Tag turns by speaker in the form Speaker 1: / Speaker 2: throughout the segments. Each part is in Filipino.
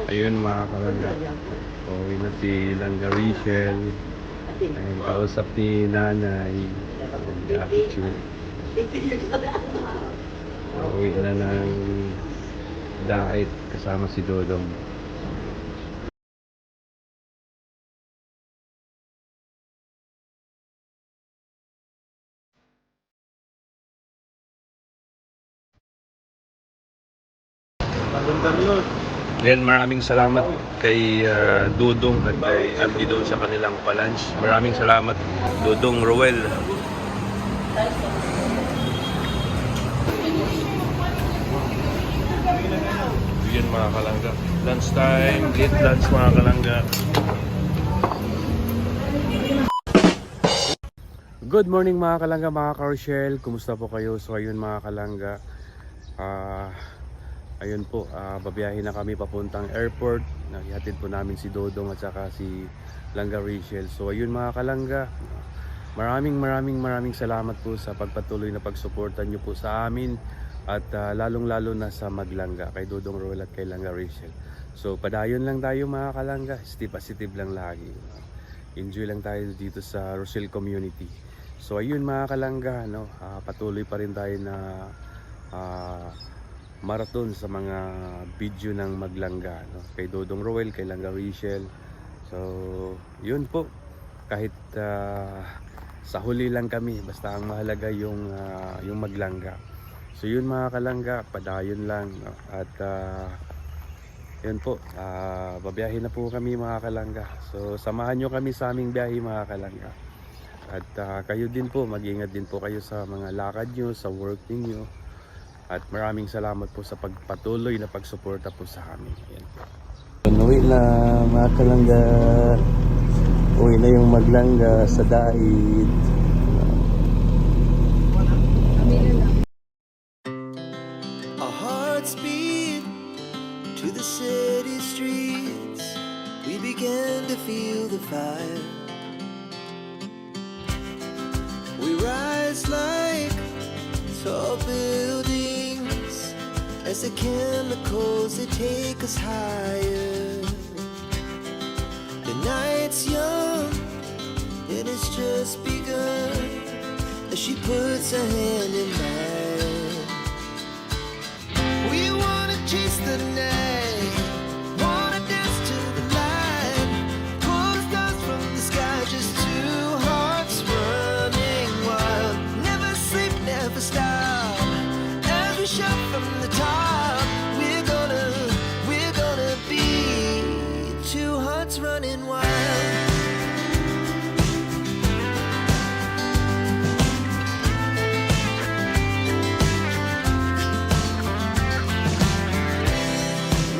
Speaker 1: Ayun mga kalangga. Uwi na si Langga Rachel. Ayun, kausap ni nanay. Ang attitude. Uwi na ng dait kasama si Dodong. Then maraming salamat kay Dudong at kay Abdi doon sa kanilang palunch. Maraming salamat Dudong Roel. Yun mga kalangga. Lunch time, late lunch mga kalangga. Good morning mga kalangga, mga ka-Rochelle. Kumusta po kayo? So ayun mga kalangga. Ayun po, babiyahin na kami papuntang airport. Nahihatid po namin si Dodong at saka si Langga Rachel. So ayun mga kalangga, maraming salamat po sa pagpatuloy na pagsuporta nyo po sa amin. At lalong lalo na sa Maglangga, kay Dodong Roel at kay Langga Rachel. So padayon lang tayo mga kalangga, stay positive lang lagi. Enjoy lang tayo dito sa Rochelle community. So ayun mga kalangga, no, patuloy pa rin tayo na marathon sa mga video ng Maglangga, no? Kay Dodong Roel, kay Langga Rachel. So yun po, kahit sa huli lang kami, basta ang mahalaga yung Maglangga. So yun mga kalangga, padayon lang, no? At yun po, babiyahin na po kami mga kalangga. So samahan nyo kami sa aming biyahe mga kalangga. At kayo din po, mag-ingat din po kayo sa mga lakad nyo, sa work ninyo. At maraming salamat po sa pagpatuloy na pagsuporta po sa amin. Ayan po. Uwi na mga kalangga. Uwi na yung Maglangga sa dait.
Speaker 2: Our hearts beat to the city streets. We began to feel the fire. We rise like tall buildings as the chemicals they take us higher. The night's young and it's just begun as she puts her hand in mine. We wanna chase the night, wanna dance to the light, pull the stars from the sky, just two hearts running wild. Never sleep, never stop, as we shout from the top. We're gonna be two hearts running wild.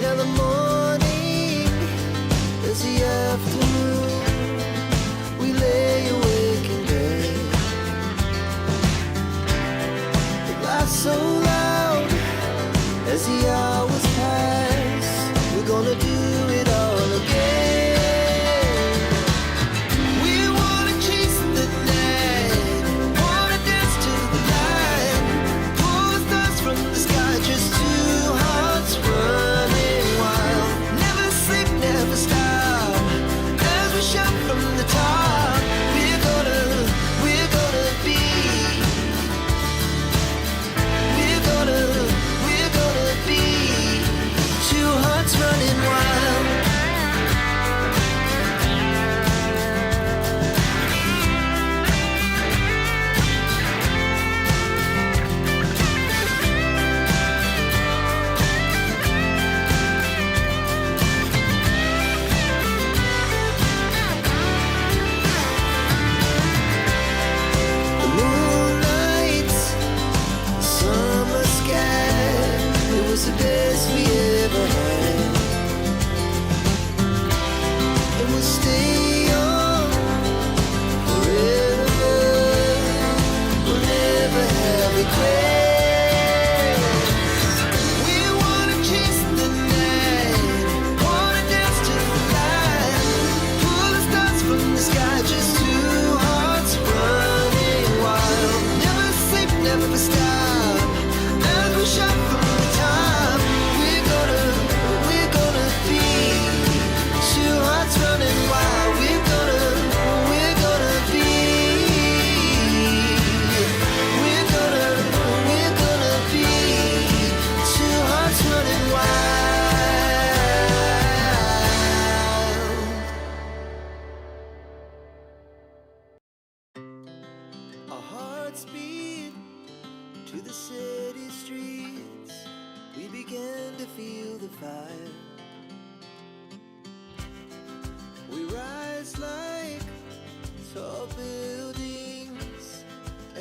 Speaker 2: Now the morning is the afternoon. We lay awake in bed. The laughs so loud as the hours pass. We're gonna do it all again. We wanna chase the night, wanna dance to the light, pull the stars from the sky, just two hearts running wild. Never sleep, never stop, as we shout from the top. We're gonna be, we're gonna be two hearts running wild.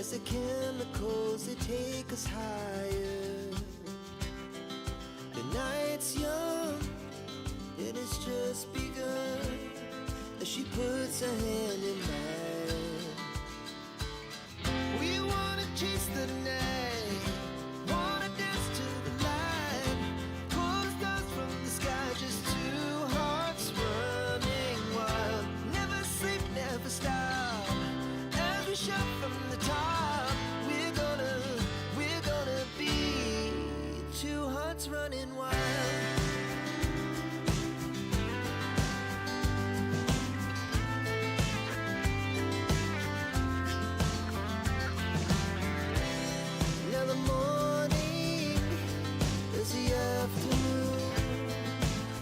Speaker 2: Yes, the chemicals, they take us higher. The night's young, and it's just begun. As she puts her hand in mine, we wanna chase the night, wanna dance to the light, pull the stars from the sky, just two hearts running wild. Never sleep, never stop, as we shout from the top. We're gonna be two hearts running wild. Now the morning is the afternoon.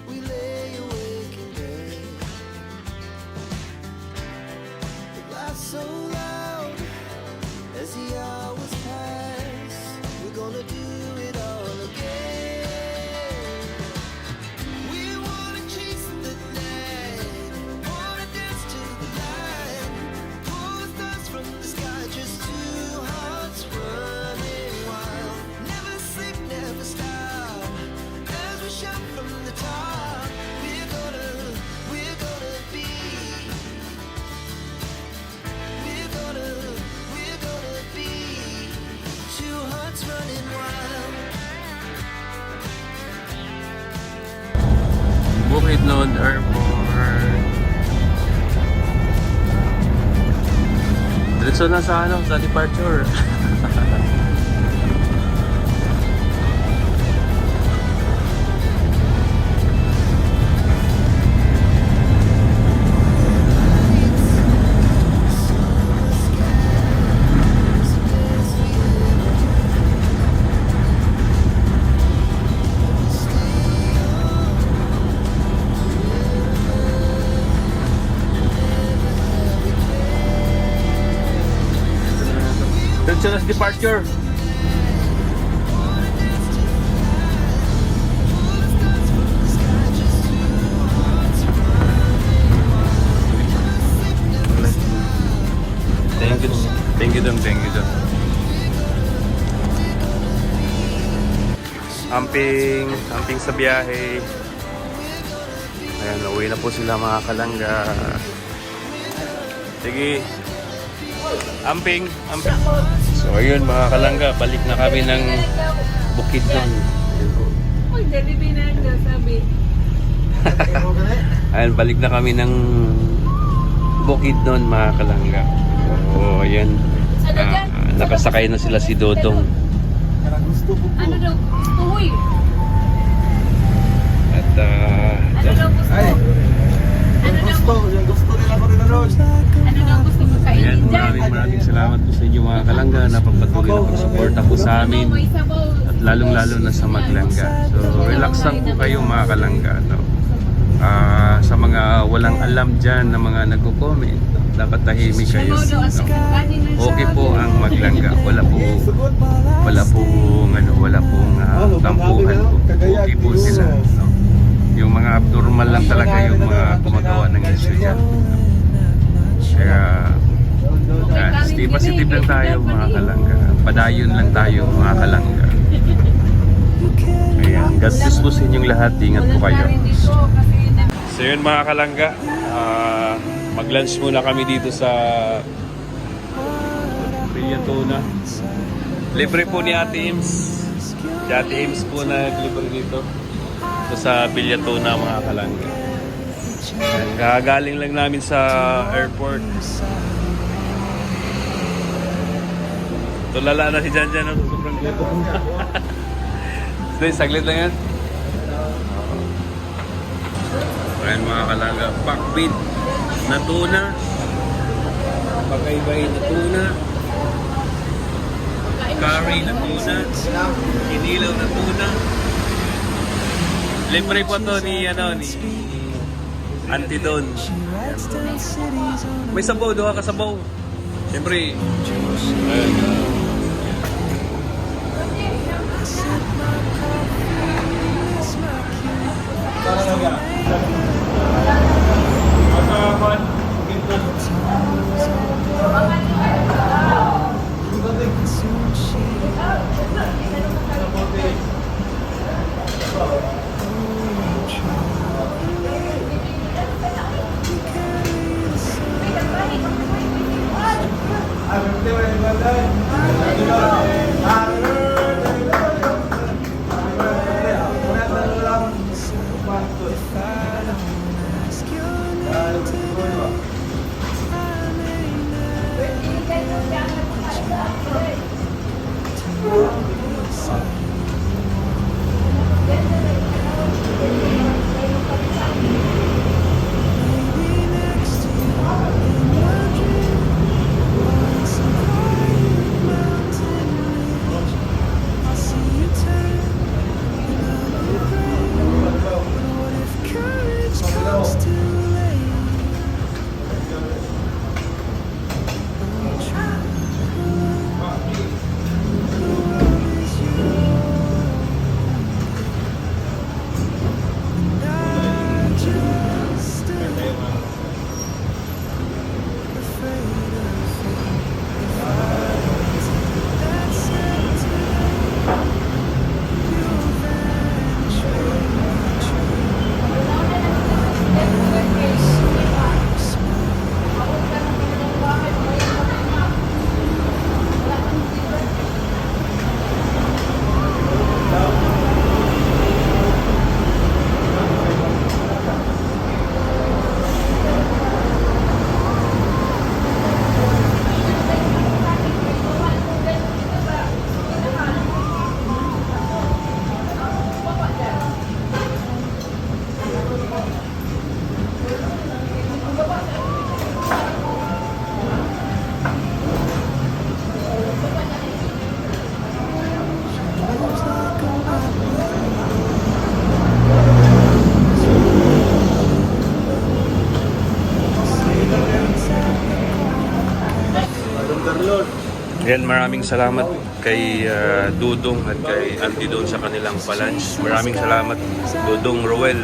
Speaker 2: We lay awake in bed. The laugh so loud as the hours pass. We're gonna do it all again. We wanna chase the night, wanna dance to the light, pull the stars from the sky, just two hearts running wild. Never sleep, never stop, as we shout from the top. We're gonna be, we're gonna be two hearts running wild.
Speaker 1: Bukidnon Airport. Diretso na sa sa departure. Diretso na sa departure. Thank you dong. Amping sa biyahe. Ayan, uwi na po sila mga kalangga. Sige. Amping. So ayun mga kalangga, balik na kami ng Bukidnon.
Speaker 3: Uy, Jollibee na lang sabi.
Speaker 1: Ayan, balik na kami ng Bukidnon mga kalangga. So ayan, nakasakay na sila si Dodong.
Speaker 3: Ano daw? Uy!
Speaker 1: At
Speaker 3: Ano daw gusto? Ano daw gusto? Ano daw gusto mo
Speaker 1: ayan,
Speaker 3: kainin dyan?
Speaker 1: maraming salamat po sa inyo mga kalangga na pagpatuloy na pagsuporta po sa amin.
Speaker 3: May sabaw.
Speaker 1: At lalong-lalo na sa Maglangga. So relax lang po kayo mga kalangga, no? Sa mga walang alam dyan na mga nagko-comment, dapat tahimik kayo, no? Okay po ang Maglangga, wala pong tampuhan po. Okay po sila, no? Yung mga abnormal lang talaga yung mga gumagawa ng issue dyan, no? Kaya stay positive lang tayo mga kalangga, padayon lang tayo mga kalangga. Ayan, God bless po sa inyong lahat, ingat po kayo. So yun mga kalangga, mag-lunch muna kami dito sa Villantona. Libre po ni Ate Ims. Si Ate Ims po nag-libre dito. Ito sa Villantona mga kalangga. Ayan, kagaling lang namin sa airport. Tulala na si Janjan, no? Sobrang gutom. Saglit lang yan. Ayan mga kalangga, pakbit na tuna, pagaybay na tuna, curry na tuna, kinilaw na tuna. Libre po to ni Auntie Don. May sabaw, doha ka sabaw. Siyempre, ayan.
Speaker 2: if I don't ask your name today, I may never say. Maybe next to you in your dream, on some quiet mountain ridge, I'll see you turn and I'll be brave. But what if courage comes too late? Oh, try the world is yours, and I just stay afraid of fate. If I don't take that step today, you'll vanish from my train. Never see you smile. Moves like a
Speaker 1: Yan, maraming salamat kay Dudong at kay Auntie doon sa kanilang palunch. Maraming salamat, Dudong Roel.